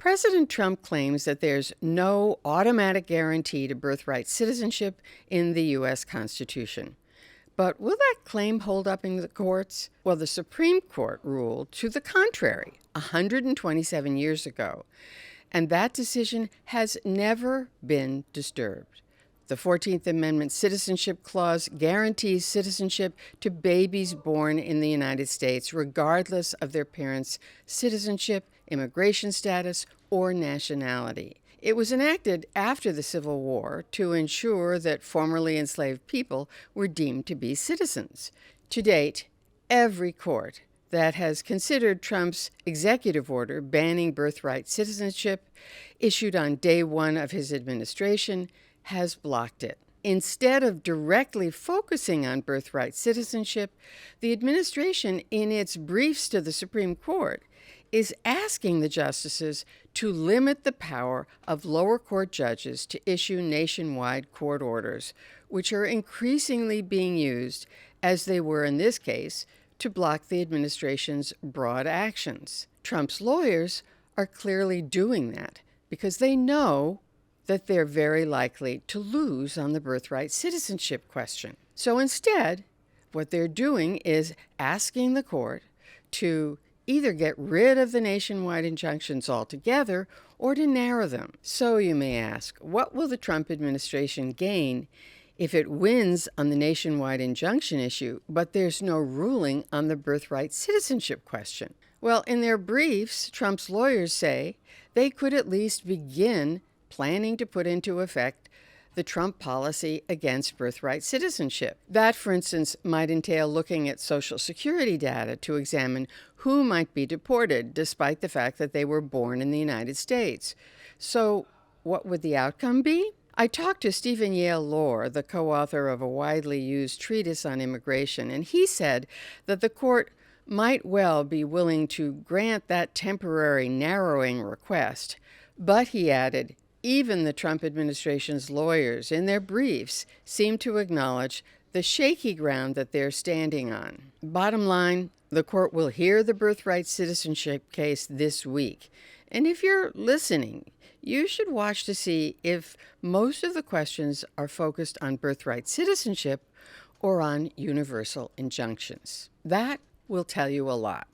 President Trump claims that there's no automatic guarantee to birthright citizenship in the U.S. Constitution. But will that claim hold up in the courts? Well, the Supreme Court ruled to the contrary 127 years ago, and that decision has never been disturbed. The 14th Amendment Citizenship Clause guarantees citizenship to babies born in the United States, regardless of their parents' citizenship, immigration status, or nationality. It was enacted after the Civil War to ensure that formerly enslaved people were deemed to be citizens. To date, every court that has considered Trump's executive order banning birthright citizenship, issued on day one of his administration, has blocked it. Instead of directly focusing on birthright citizenship, the administration, in its briefs to the Supreme Court, is asking the justices to limit the power of lower court judges to issue nationwide court orders, which are increasingly being used, as they were in this case, to block the administration's broad actions. Trump's lawyers are clearly doing that because they know that they're very likely to lose on the birthright citizenship question. So instead, what they're doing is asking the court to either get rid of the nationwide injunctions altogether or to narrow them. So you may ask, what will the Trump administration gain if it wins on the nationwide injunction issue, but there's no ruling on the birthright citizenship question? Well, in their briefs, Trump's lawyers say they could at least begin planning to put into effect the Trump policy against birthright citizenship. That, for instance, might entail looking at Social Security data to examine who might be deported despite the fact that they were born in the United States. So what would the outcome be? I talked to Stephen Yale Lohr, the co-author of a widely used treatise on immigration, and he said that the court might well be willing to grant that temporary narrowing request, but he added, even the Trump administration's lawyers, in their briefs, seem to acknowledge the shaky ground that they're standing on. Bottom line, the court will hear the birthright citizenship case this week. And if you're listening, you should watch to see if most of the questions are focused on birthright citizenship or on universal injunctions. That will tell you a lot.